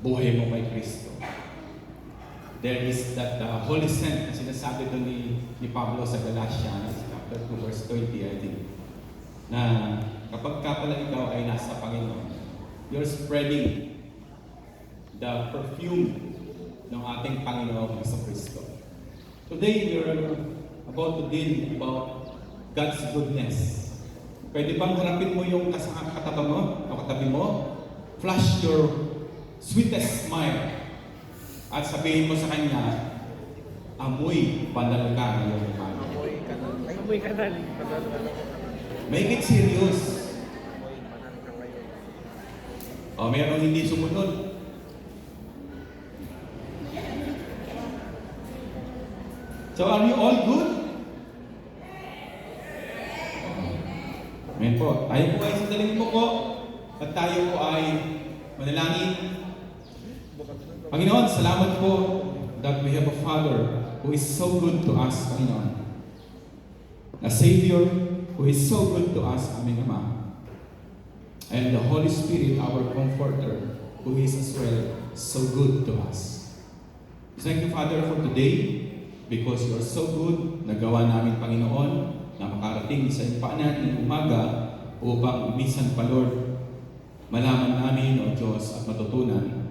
buhay mo kay Kristo. There is that holy scent na sinasabi doon ni Pablo sa Galatia, chapter 2, verse 20, I think, na kapag ka pala ikaw ay nasa Panginoon, you're spreading the perfume ng ating Panginoon sa Kristo. Today, we're about to deal about God's goodness. Pwede bang harapin mo yung katabi mo, flash your sweetest smile, at sabihin mo sa kanya, amoy banal ka ngayong umaga. Amoy kanal. Make it serious. O, mayroong hindi sumunod. So, are you all good? Amen po. Tayo po ay sandaling po at tayo po ay manalangin. Panginoon, salamat po that we have a Father who is so good to us, Panginoon. A Savior who is so good to us, aming Ama. And the Holy Spirit, our Comforter, who is as well so good to us. Thank you, Father, for today, because you are so good. Nagawa namin, Panginoon, na makarating sa impanan ng umaga upang minsan pa, Lord, malaman namin, O Diyos, at matutunan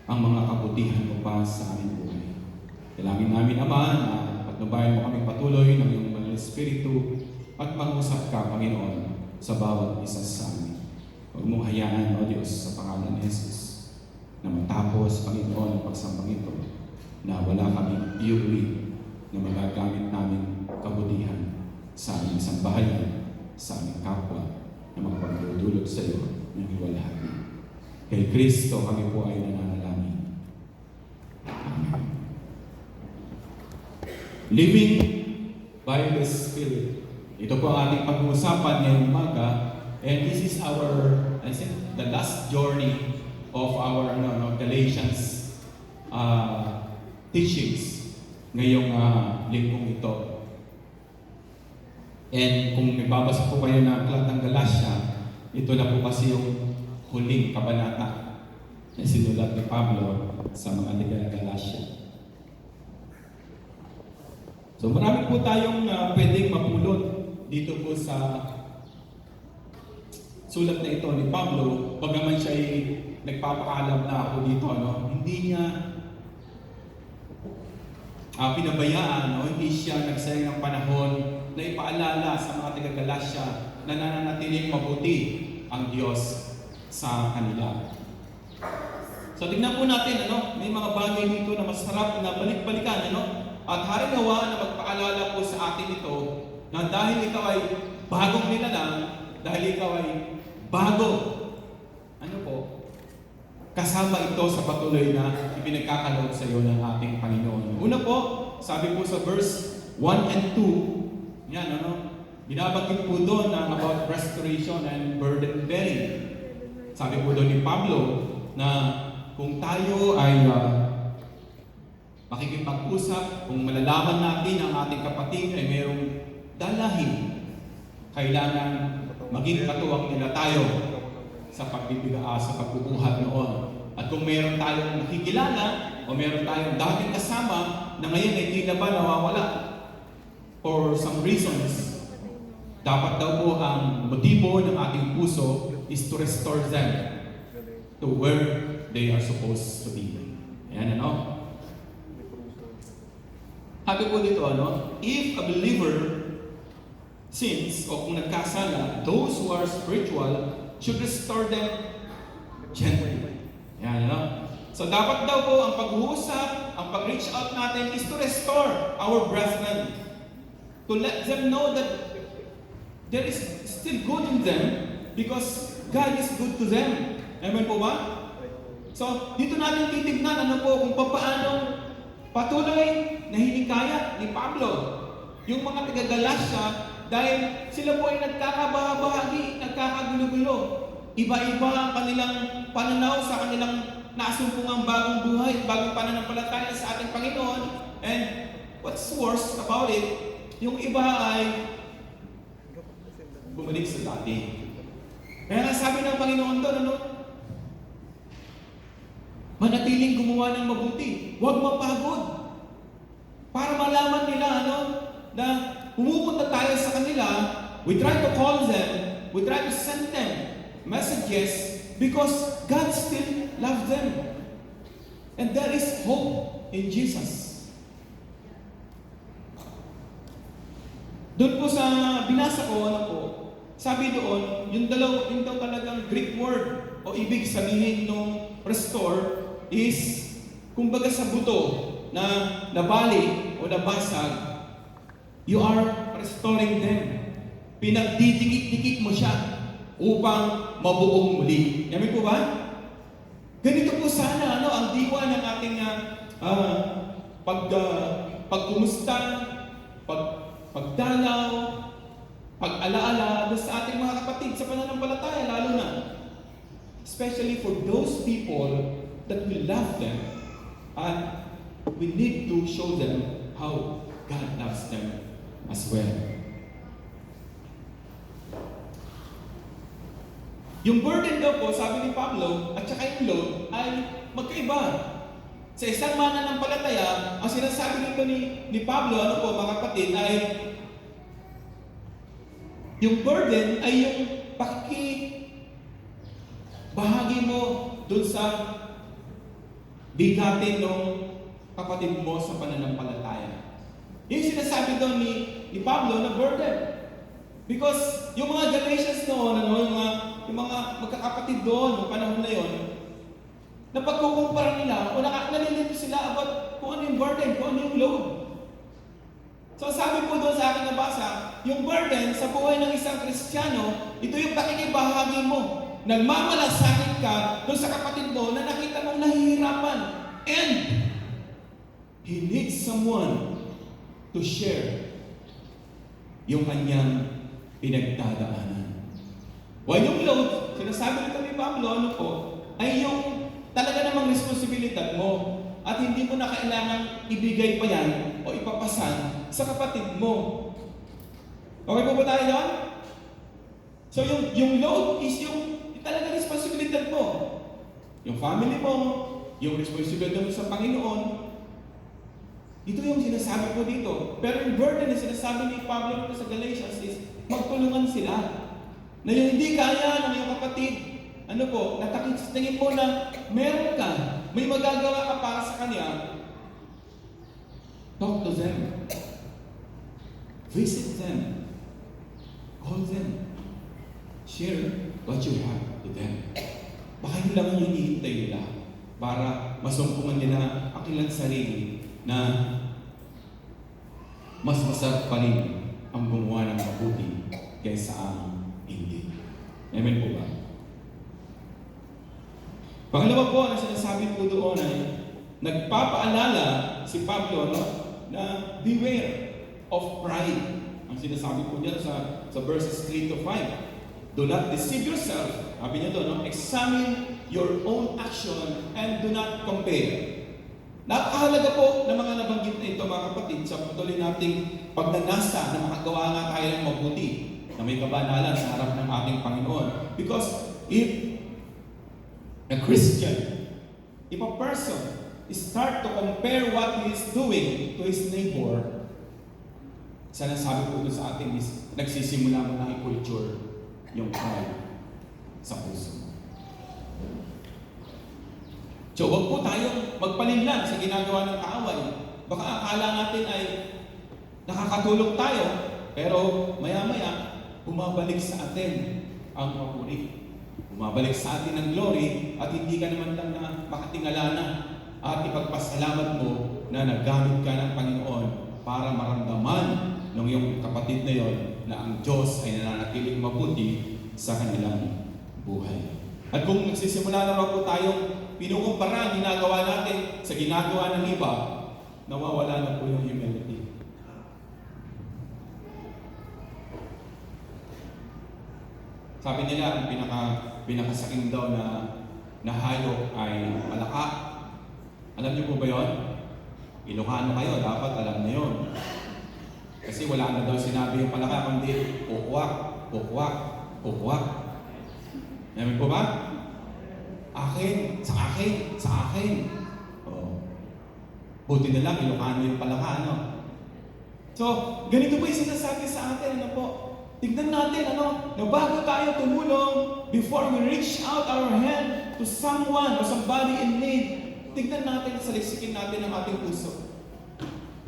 ang mga kabutihan mo pa sa aming buhay. Dalangin namin, Ama, na patnubayan mo kaming patuloy ng iyong Banal Espiritu at mangusap ka, Panginoon, sa bawat isa sa amin. Huwag mong hayaan, O Diyos, sa pangalan ni Jesus, na matapos, Panginoon, ang pagsambang ito, na wala kaming iuwi na magagamit namin kabutihan sa aming sambahayan, sa aming kapwa, na makapagdudulot sa iyo ng iwalhati. Kay Kristo kami po ay nananalangin. Amen. Living by the Spirit. Ito po ang ating pag-uusapan ngayong umaga, and this is our, I think, the last journey of our Galatians teachings ngayong linggong ito. And kung nagbabasa po kayo ng aklat ng Galatia, ito na po kasi yung huling kabanata na sinulat ni Pablo sa mga taga-Galatia. So marami po tayong pwedeng mapulot dito po sa sulat na ito ni Pablo. Bagaman siya ay nagpapaalam na ako dito, hindi niya pinabayaan, hindi siya nagsayang ng panahon na ipaalala sa mga taga-Galatia na nananatiling mabuti ang Diyos sa kanila. So tignan po natin, may mga bagay dito na masarap na balik-balikan, at harinawa na magpaalala po sa atin ito na dahil ikaw ay bagong nilalang, dahil ikaw ay bago, kasama ito sa patuloy na ipinagkakaloob sa iyo ng ating Panginoon. Una po, sabi po sa verse 1 and 2, yan, binabanggit po doon about restoration and burden bearing. Sabi po doon ni Pablo na kung tayo ay makikipag-usap, kung malalaman natin ang ating kapatid ay mayroong dalahin, kailangan maging katuwang nila tayo sa pagbubuhat noon. At kung mayroon tayong nakikilala o mayroon tayong dating kasama na ngayon ay tila ba nawawala for some reasons, dapat daw po ang motibo ng ating puso is to restore them to where they are supposed to be. Ayan, Sabi po dito, if a believer sins o kung nagkasala, those who are spiritual should restore them gently. Yan, So dapat daw po ang pag-uusap, ang pag-reach out natin is to restore our brethren. To let them know that there is still good in them because God is good to them. Amen po ba? So dito natin titignan kung paano patuloy na hinikayat ni Pablo yung mga taga-Galatia dahil sila po ay nagkakabahabahagi, nagkakagulo-gulo. Iba-iba ang kanilang pananaw sa kanilang nasumpungang bagong buhay, bagong pananampalataya sa ating Panginoon. And what's worse about it, yung iba ay bumalik sa dati. Kaya nga sabi ng Panginoon doon, manatiling gumawa ng mabuti. Huwag mapagod. Para malaman nila na pumupunta tayo sa kanila, we try to call them, we try to send them messages because God still loves them. And there is hope in Jesus. Doon po sa binasa ko, sabi doon, yung daw talagang Greek word o ibig sabihin nung restore is kumbaga sa buto na nabali o nabasag, you are restoring them. Pinagdidikit-dikit mo siya upang mabuong muli. Yamin po ba? Ganito po sana ang diwa ng ating pagkumusta, pagdalaw, pag-alaala sa ating mga kapatid sa pananampalataya, lalo na. Especially for those people that we love them, and we need to show them how God loves them as well. Yung burden daw po, sabi ni Pablo, at saka yung load, ay magkaiba. Sa isang mananampalataya, ang sinasabi nito ni Pablo, mga kapatid, ay yung burden ay yung bahagi mo dun sa bigatin ng kapatid mo sa pananampalataya. Yung sinasabi doon ni Pablo na burden. Because yung mga Galatians noon, yung mga magkakapatid doon, yung panahon na yon, napagkukumpara nila, o nalilito sila about kung ano yung burden, kung ano yung load. So sabi po doon sa aking nabasa, yung burden sa buhay ng isang Kristiyano, ito yung pakikibahagi mo. Nagmamalasakit ka doon sa kapatid mo na nakita mong nahihirapan. And he needs someone to share yung kanyang pinagdadaanan. While yung load, sinasabi nito ni Pablo, ay yung talaga namang responsibilidad mo at hindi mo na kailangan ibigay pa yan o ipapasan sa kapatid mo. Okay po ba tayo doon? So yung load is yung talaga responsibilidad mo. Yung family mo, yung responsibilidad mo sa Panginoon, ito yung sinasabi ko dito. Pero yung burden na sinasabi ni Pablo sa Galatians is magtulungan sila. Na yung hindi kaya ng iyong kapatid, natakit sa tingin mo na meron ka, may magagawa ka para sa kanya, talk to them. Visit them. Call them. Share what you have to them. Baka yun lang yung hinihintay nila para masumpungan nila ang kanilang sarili na mas masarap pa rin ang gumawa ng mabuti kaysa ang hindi. Amen po ba? Pangalawa po na sinasabi po doon ay nagpapaalala si Pablo na beware of pride. Ang sinasabi po niya sa verses 3 to 5. Do not deceive yourself. Sabi niya doon, examine your own action and do not compare. Napakahalaga po ng mga nabanggit na ito, mga kapatid, sa patuloy nating pagnanasa na makagawa nga tayo ng mabuti, na may kabanalan sa harap ng ating Panginoon. Because if a Christian, if a person start to compare what he is doing to his neighbor, sinasabi po ito sa atin is nagsisimula mo na i-culture yung pride sa puso. So, huwag po tayong magpalinlang sa ginagawa ng kaaway. Baka akala natin ay nakakatulong tayo, pero maya-maya, bumabalik sa atin ang papuri. Bumabalik sa atin ang glory at hindi ka naman lang na makatingala na at ipagpasalamat mo na naggamit ka ng Panginoon para maramdaman ng iyong kapatid na yon na ang Diyos ay nananatiling mabuti sa kanilang buhay. At kung nagsisimula naman po tayong pinukumpara ang ginagawa natin sa ginagawa ng iba, nawawala na po yung humility. Sabi nila, ang pinakasaking daw na hayop ay palaka. Alam niyo po ba yun? Ilocano kayo, dapat alam na yun. Kasi wala na daw sinabi yung palaka, kundi kukwak, kukwak, kukwak. Namin po ba? Akin, sa akin, sa akin. Oh. Buti na lang, Ilocano yung palaka, ano? So, ganito po yung sinasabi sa atin, ano po? Tignan natin, ano, na bago tayo tumulong, before we reach out our hand to someone or somebody in need, tignan natin, salisikin natin ang ating puso.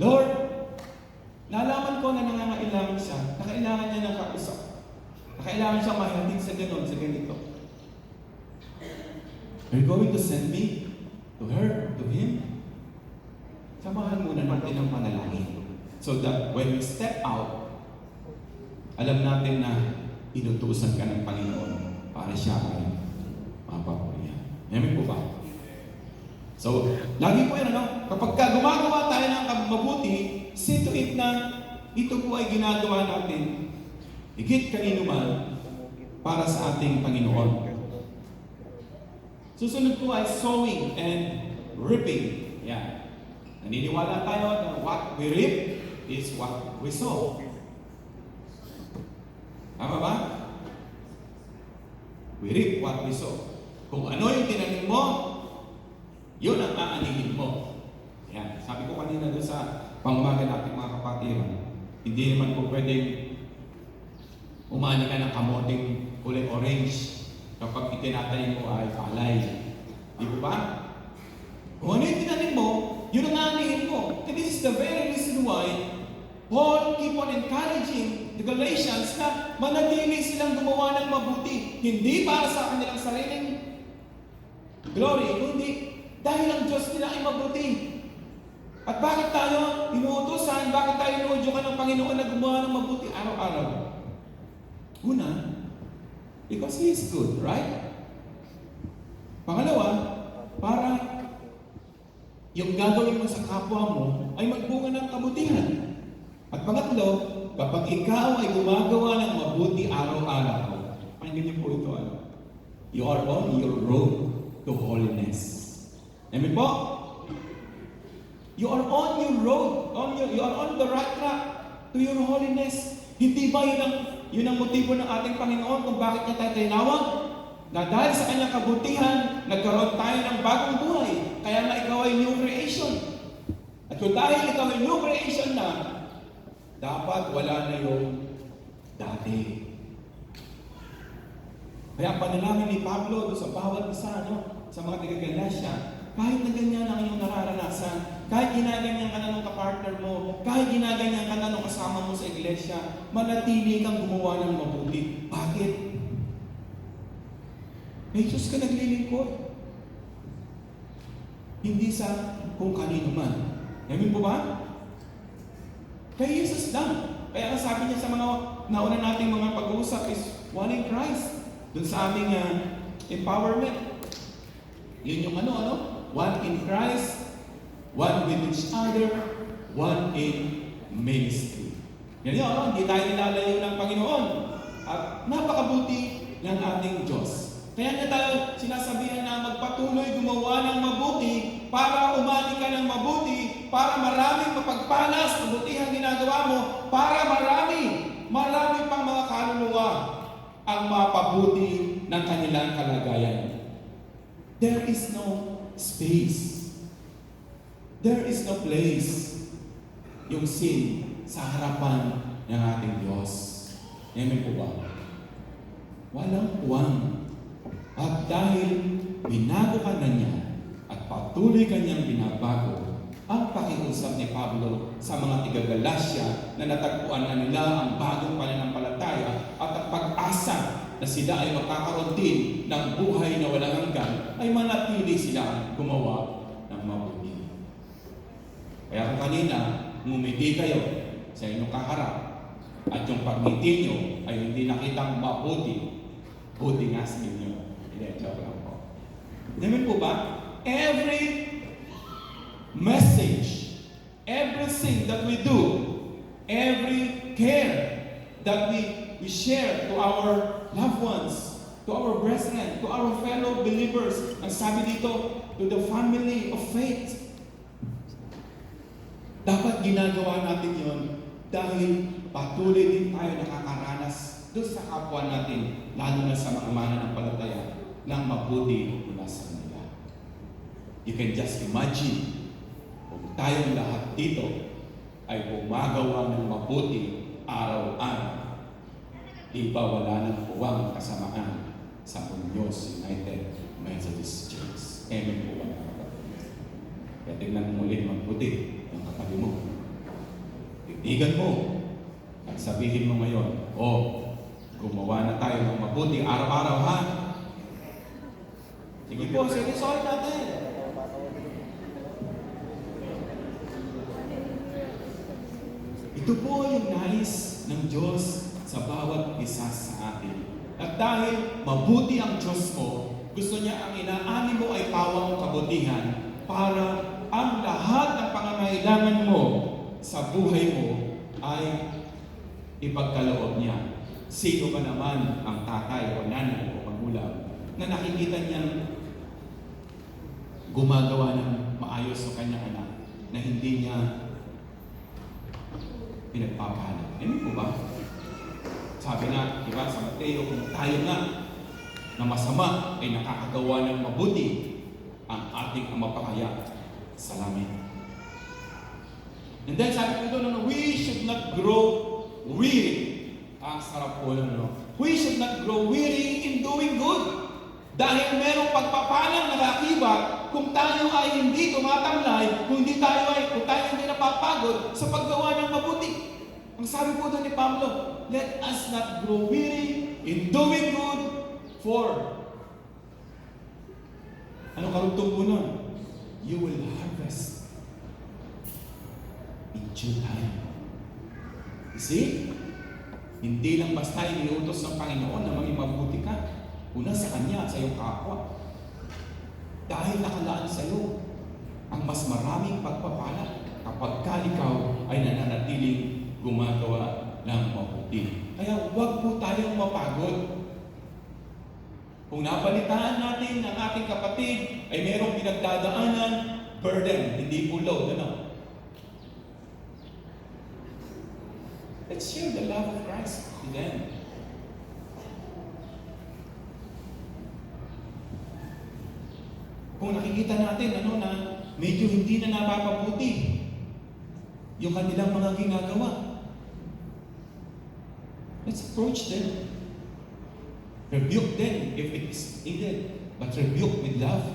Lord, nalaman ko na nangangailangan siya, na kailangan niya ng kausap, na kailangan siya mahihatid sa ganon, sa ganito. Are you going to send me to her, to him? Samahan muna natin ang panalangin. So that when we step out, alam natin na inutusan ka ng Panginoon para siya ay mapapurihan. Amen po ba? So, lagi po yan, ano? Kapag gumagawa tayo ng mabuti, see to it na ito po ay ginagawa natin higit kanino man para sa ating Panginoon. Susunod po ay sowing and reaping. Yan. Naniniwala tayo na what we reap is what we sow. Tama ba? We reap what we sow. Kung ano yung tinanim mo, yun ang aanihin mo. Yan. Sabi ko kanina doon sa pangmaga natin mga kapatiran, hindi naman po pwedeng umani ka ng kamoting kulay orange kapag itinatanim mo ay palay. Di ba? Kung ano yung tinanim mo, yun ang aanihin mo. And this is the very reason why Paul keep on encouraging the Galatians na manatili silang gumawa ng mabuti. Hindi para sa kanilang sariling glory, kundi dahil ang Diyos nila ay mabuti. At bakit tayo inuutosan, bakit tayo inuudyokan ng Panginoon na gumawa ng mabuti araw-araw? Una, because He is good, right? Pangalawa, para yung gagawin mo sa kapwa mo ay magbunga ng kabutihan. At pangatlo, kapag ikaw ay gumagawa ng mabuti araw-araw, pakinggan niyo po ito, ano? You are on your road to holiness. Amen po? You are on your road, you are on the right track to your holiness. Hindi ba yun ang motibo ng ating Panginoon kung bakit niya tayo tinawag? Na dahil sa kanyang kabutihan, nagkaroon tayo ng bagong buhay. Kaya nga ikaw ay new creation. At kung dahil ikaw ay new creation na, dapat wala na yung dati. Kaya ang panalangin ni Pablo sa bawat isa, sa mga taga-Galatia, kahit na ganyan ang iyong nararanasan, kahit ginaganyan ka na ng kapartner mo, kahit ginaganyan ka na ng kasama mo sa iglesia, manatili kang gumawa ng mabuti. Bakit? May Diyos ka naglilingkod. Hindi sa kung kanino man. Amen po ba? Kay Jesus lang. Kaya ang sabi niya sa mga nauna nating mga pag-uusap is one in Christ. Doon sa aming empowerment. Yun yung one in Christ, one with each other, one in ministry. Yan yun, hindi tayo nilalayo ng Panginoon. At napakabuti ng ating Diyos. Kaya niya tayo sinasabihan na magpatuloy gumawa ng mabuti para umani ka ng mabuti, para maraming mapagpala sa kabutihang ginagawa mo, para marami pang mga kaluluwa ang mapabuti ng kanilang kalagayan. There is no space. There is no place yung sin sa harapan ng ating Diyos. Amen po ba? Walang puwang. At dahil binago ka na niya at patuloy kanyang binabago, ang pakiusap ni Pablo sa mga taga-Galatia na natagpuan na nila ang bagong pananampalataya at ang pag-asa na sila ay makakaroon din ng buhay na walang hanggan, ay manatili sila gumawa ng mabuti. Kaya kung kanina, ngumiti kayo sa inyong kaharap at yung pagngiti nyo ay hindi nakitang mabuti, buti nga sa inyo. Hindi, joke lang po. Amen po ba? Every message, everything that we do, every care that we share to our loved ones, to our brethren, to our fellow believers, ang sabi dito, to the family of faith, dapat ginagawa natin yon dahil patuloy din tayo nakakaranas doon sa kapwa natin, lalo na sa mga mananampalataya, ng mabuti mula sa kanila. You can just imagine kung tayong lahat dito ay gumagawa ng mabuti araw-araw. Di ba wala nang buwang kasamaan sa Muñoz United Methodist Church? Amen po ba mga kapatid? Kaya tignan mo ulit magbuti ang kapatid mo. Tignigan mo at sabihin mo ngayon, gumawa na tayo ng mabuti araw-araw ha? Sige po, seryosohin natin. Ito po yung nais ng Diyos sa bawat isa sa atin. At dahil mabuti ang Diyos mo, gusto niya ang inaani mo ay pawang kabutihan para ang lahat ng pangangailangan mo sa buhay mo ay ipagkaloob niya. Sino ba naman ang tatay o nanay o magulang na nakikita niyang gumagawa ng maayos sa kanyang anak na hindi niya pinagpapahala? Amen po ba? Sabi nga, di ba, sa Mateo, kung tayo nga na masama ay nakakagawa ng mabuti, ang ating mapakaya sa langit. And then sabi ko doon, we should not grow weary. Ang sarap po lang, no? We should not grow weary in doing good. Dahil merong pagpapalang nakakibat kung tayo ay hindi tumatamlay, kung tayo hindi napapagod sa paggawa ng mabuti. Ang sabi po doon ni Pablo, let us not grow weary in doing good, for ano karugtong po nun? You will harvest in due time. You see? Hindi lang basta iniutos ng Panginoon na maging mabuti ka. Una sa Kanya, sa iyong kapwa. Dahil nakalaan sa iyo ang mas maraming pagpapala kapag ikaw ay nananatiling gumagawa ng mabuti. Kaya huwag po tayong mapagod. Kung nabalitaan natin ng ating kapatid ay mayroong pinagdadaanan, burden, hindi po load, ano? Let's share the love of Christ to them. Kung nakikita natin na medyo hindi na napapabuti yung kanilang mga ginagawa, let's approach them. Rebuke them if it is needed, but rebuke with love.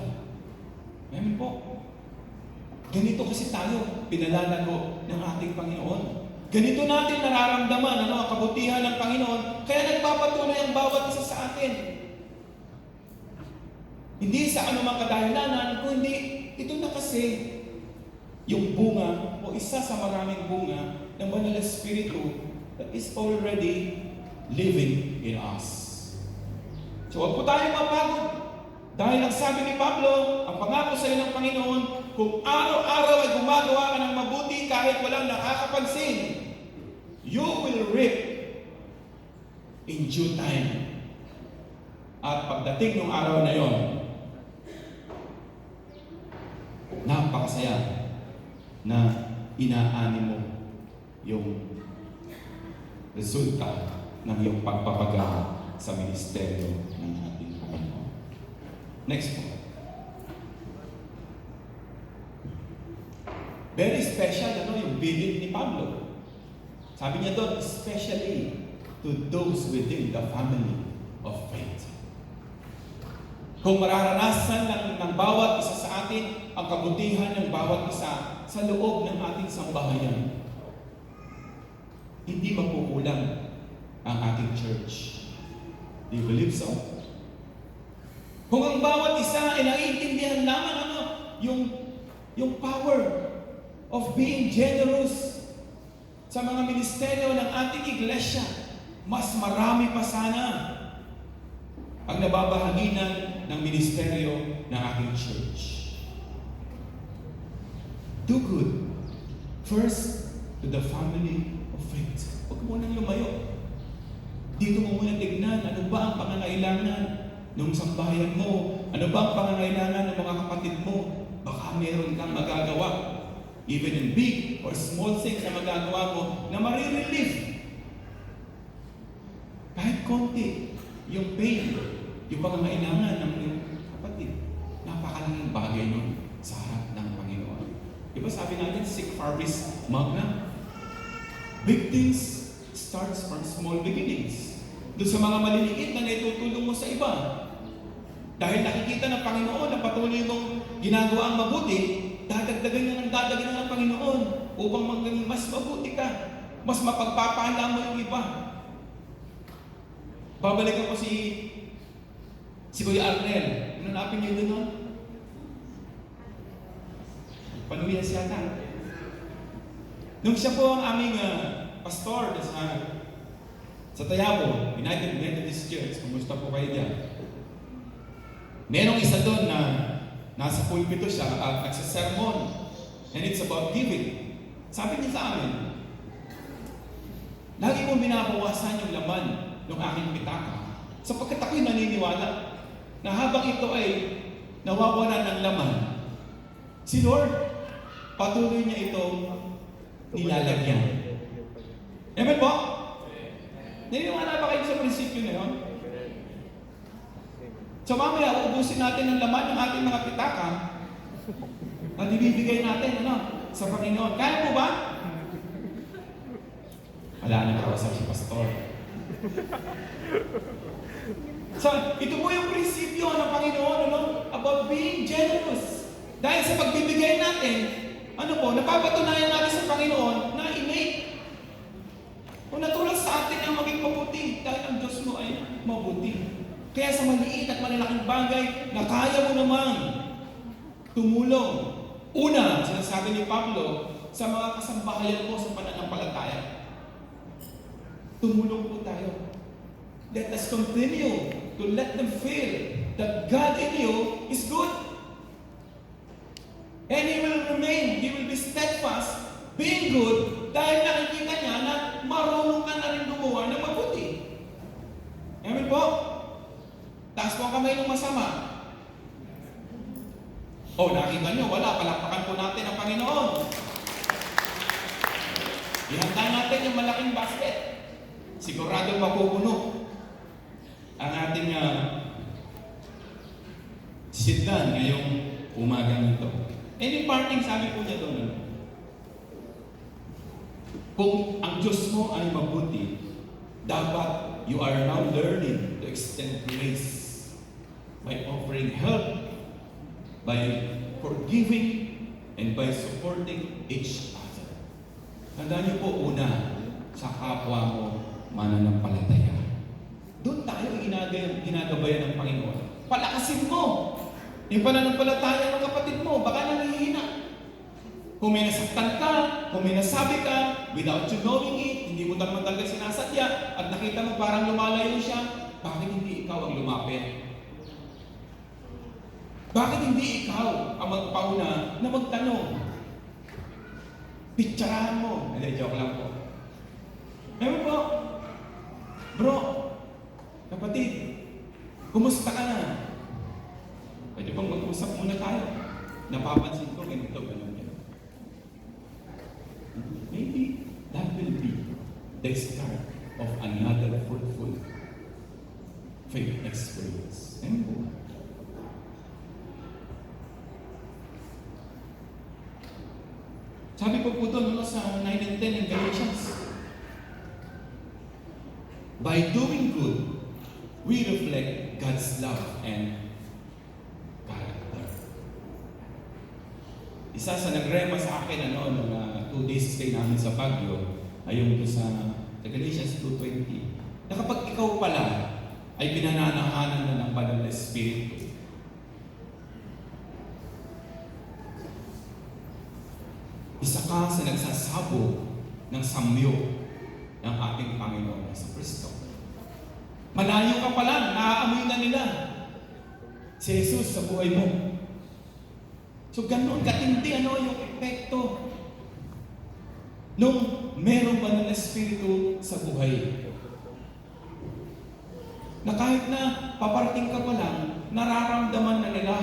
Amen po. Ganito kasi tayo pinalalago ng ating Panginoon. Ganito natin nararamdaman ang kabutihan ng Panginoon, kaya nagpapatuloy ang bawat isa sa atin. Hindi sa anumang kadahilanan, kundi ito na kasi yung bunga o isa sa maraming bunga ng Banal na Espiritu that is already living in us. So huwag po tayong mapagod. Dahil ang sabi ni Pablo, ang pangako sa iyo ng Panginoon, kung araw-araw ay gumagawa ka ng mabuti kahit walang nakakapansin, you will reap in due time. At pagdating ng araw na yon, napakasaya na inaani mo yung resulta ng iyong pagpapagawa sa ministeryo ng ating Panginoon. Next po. Very special yung bilin ni Pablo. Sabi niya doon, especially to those within the family of faith. Kung mararanasan ng bawat isa sa atin ang kabutihan ng bawat isa sa loob ng ating sambahayan, hindi makukulang ang ating church. Do you believe so? Kung ang bawat isa ay naiintindihan lamang yung power of being generous sa mga ministeryo ng ating iglesia, mas marami pa sana ang nababahaginan ng ministeryo ng ating church. Do good. First, to the family of faith. Huwag mo nang lumayo. Dito mo muna tignan, ano ba ang pangangailangan ng sambahayan mo? Ano ba ang pangangailangan ng mga kapatid mo? Baka meron kang magagawa, even in big or small things na magagawa mo, na marirelief. Kahit konti, yung pain, yung pangangailangan ng iyong kapatid. Napakalaking bagay nun sa harap ng Panginoon. Di ba sabi natin, sic parvis magna? Big things starts from small beginnings. Doon sa mga maliliit na naitutulong mo sa iba. Dahil nakikita ng Panginoon na patuloy mong ginagawa ang mabuti, dadagdagan niya ng dadagdagan ng Panginoon upang maging mas mabuti ka. Mas mapagpapala mo yung iba. Babalikan ko si Kuya Arnel. Nanapin niyo doon? Panuyas yata. Nung siya po ang aming pastor sa Tayabo, United Methodist Church, kumusta po kayo dyan? Merong isa doon na nasa pulpito siya at nagsasermon, and it's about giving. Sabi niya sa amin, lagi kong binabawasan yung laman ng aking pitaka sapagkat ako'y naniniwala na habang ito ay nawawalan ng laman, si Lord patuloy niya itong nilalagyan. Amen po? Naniniwala ba kayo sa prinsipyo na yun? So mamaya, uubusin natin ang laman ng ating mga pitaka at ibibigay natin sa Panginoon. Kaya mo ba? Wala nang kausap si pastor. So, ito po yung prinsipyo ng Panginoon about being generous. Dahil sa pagbibigay natin, napapatunayan natin sa Panginoon na innate. Kung natulad sa atin ang maging mabuti dahil ang Diyos mo ay mabuti. Kaya sa maliit at malalaking bagay na kaya mo namang tumulong. Una, sinasabi ni Pablo, sa mga kasambahayan mo sa pananampalataya. Tumulong po tayo. Let us continue to let them feel that God in you is good. And He will remain, He will be steadfast, being good, dahil nakikita niya na marunong ka na rin gumawa ng mabuti. Amen po? Taas po ang kamay ng masama. Nakita niyo, wala. Palakpakan po natin ang Panginoon. Ihanda natin yung malaking basket. Sigurado mapupuno ang ating siddan ngayong umagang ito. Any parting sabi po niya doon, kung ang Diyos mo ay mabuti, dapat you are now learning to extend grace by offering help, by forgiving, and by supporting each other. Tandaan niyo po, una, sa kapwa mo mananampalataya. Doon tayo ginagabayan ng Panginoon. Palakasin mo yung pananampalataya ng kapatid mo. Baka nanghihina. Kung may nasaktan ka, kung may nasabi ka, without you knowing it, hindi mo talagang talaga sinasadya, at nakita mo parang lumalayo siya, bakit hindi ikaw ang lumapit? Bakit hindi ikaw ang magpauna na magtanong? Picturahan mo. Joke lang po. Ewan po, bro, kapatid, kumusta ka na? Pwede bang mag-usap muna tayo? Napapansin ko, ganito. Maybe that will be the start of another fruitful faith experience. Amen po. Sabi po doon sa 9 and 10 in Galatians, by doing good, we reflect God's love and character. Isa sa nagrema sa akin nung 2 days stay namin sa Baguio, ay yung sa Galatians 2:20, na kapag ikaw pala ay pinananahanan na ng Banal na Espiritu, isa ka sa nagsasabog ng samyo ng ating Panginoon sa Kristo. Malayo ka pa lang, naaamoy na nila si Jesus sa buhay mo. So ganoon katindi yung epekto nung merong Banal na Espiritu sa buhay. Na kahit na paparating ka pa lang, nararamdaman na nila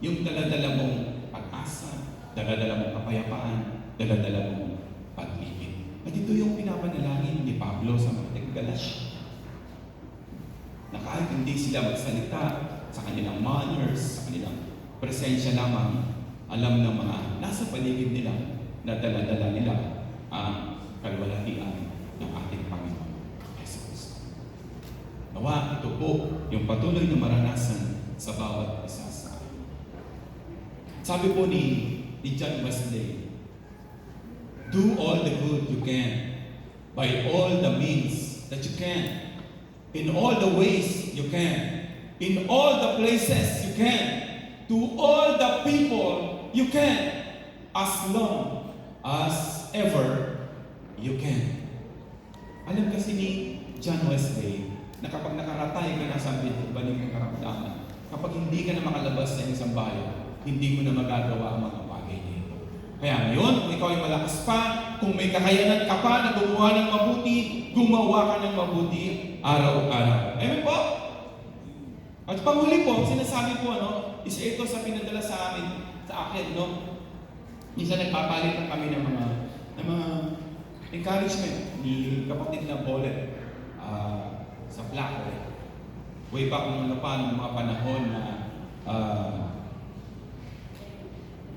yung daladala mong pag-asa, daladala mong kapayapaan, daladala mong pag-ibig. At ito yung pinapanalangin ni Pablo sa mga Galasya. na kahit hindi sila magsalita sa kanilang manners, sa kanilang presensya lamang, alam ng mga nasa paligid nila na dala-dala nila ang kalwalhatian ng ating Panginoon Jesus. Nawa, ito po yung patuloy na maranasan sa bawat isa sa atin. Sabi po ni John Wesley, do all the good you can, by all the means that you can, in all the ways you can, in all the places you can, to all the people you can, as long as ever you can. Alam kasi ni John Wesley na kapag nakaratay ka na sa baling ng karamdaman, kapag hindi ka na makalabas sa isang bayan, hindi mo na magagawa ang mga bagay nito. Kaya ngayon, kung ikaw ay malakas pa, kung may kakayanan ka pa na gumawa ng mabuti, gumawa ka ng mabuti araw-araw. Amen po? At panghuli po, sinasabi po, isa ito sa pinadala sa akin, minsan nagpapalit na kami ng mga encouragement ni kapatid na Bolet sa Placo. Way back nung ng mga panahon na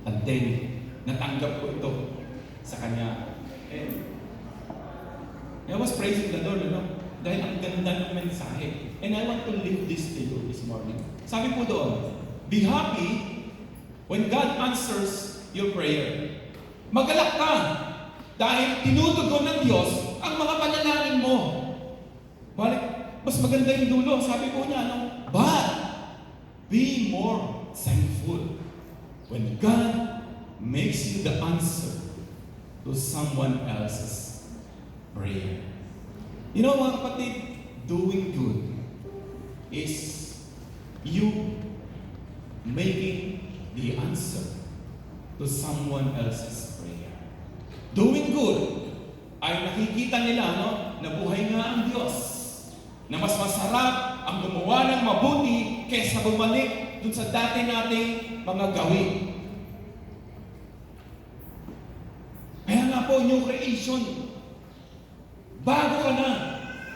pandemic, natanggap ko ito sa kanya. I was praising the Lord, dahil ang ganda ng mensahe. And I want to leave this to you this morning. Sabi po doon, be happy when God answers your prayer. Magalak ka dahil tinutugon ng Diyos ang mga panalangin mo. Balik, mas maganda yung dulo. Sabi po niya, but be more thankful when God makes you the answer to someone else's prayer. You know mga kapatid, doing good is you making the answer to someone else's prayer. Doing good ay nakikita nila na buhay nga ang Diyos, na mas masarap ang gumawa ng mabuti kaysa bumalik dun sa dati nating mga gawin. Kaya nga po, new creation, bago ka na.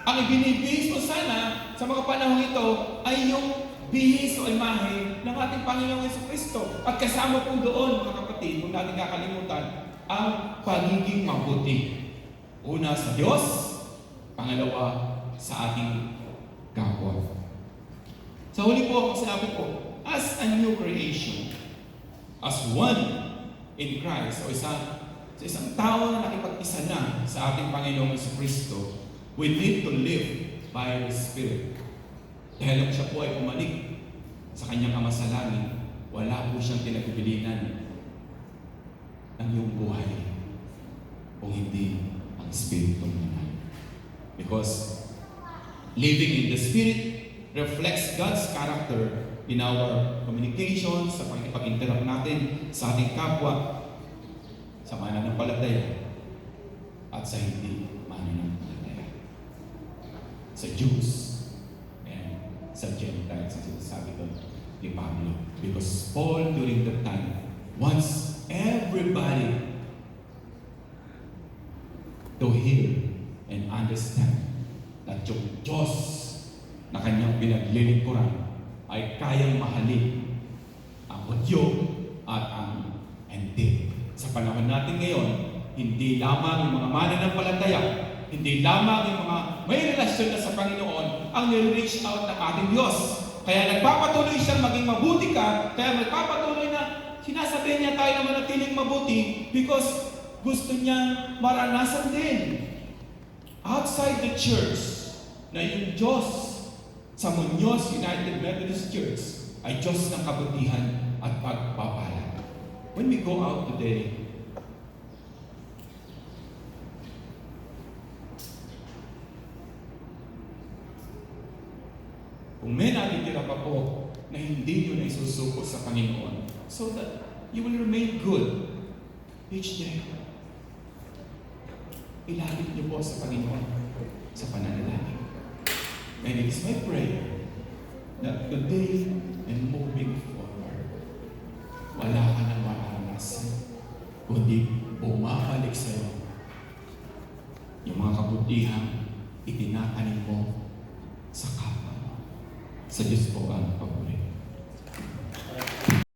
Ang ibinibihis mo sana sa mga panahon ito ay yung bihis o imahe ng ating Panginoong Jesucristo. At kasama po doon, mga kapatid, kung natin kakalimutan, ang pagiging mabuti. Una sa Diyos, pangalawa sa ating kapwa. Sa huli po, ang sinabi ko, as a new creation, as one in Christ, o sa isang tao na nakipag-isa na sa ating Panginoong Jesucristo, we need to live by the Spirit. Dahil lang siya po ay umalik sa kanyang Ama sa langit, wala po siyang pinagbibilinan ng iyong buhay kung hindi ang Espiritu naman. Because living in the Spirit reflects God's character in our communication, sa pag-interact natin sa ating kapwa, sa mananampalataya at sa hindi mananampalataya. Sa Jews and sa Gentiles, sabi ko ni Pablo. Because Paul during that time wants everybody to hear and understand that yung Diyos na kanyang pinaglilingkuran ay kayang mahalin ang Hudyo at ang hindi. Sa panahon natin ngayon, hindi lamang yung mga mananampalataya, hindi lamang yung mga may relasyon na sa Panginoon ang nire-reach out ng ating Diyos. Kaya nagpapatuloy siyang maging mabuti ka, kaya nagpapatuloy na sinasabi niya tayo na manatiling mabuti because gusto niyang maranasan din outside the church na yung Diyos sa Muñoz United Methodist Church ay Diyos ng kabutihan at pagpapala. When we go out today, kung may natitira pa po na hindi nyo na isusuko sa Panginoon so that you will remain good each day, ilapit niyo po sa Panginoon sa pananalangin. And it is my prayer that today and moving forward, wala ka nang maranasan, kundi bumabalik sa iyo yung mga kabutihang itinatanim mo sa kapwa mo. Sa Diyos po ang papuri.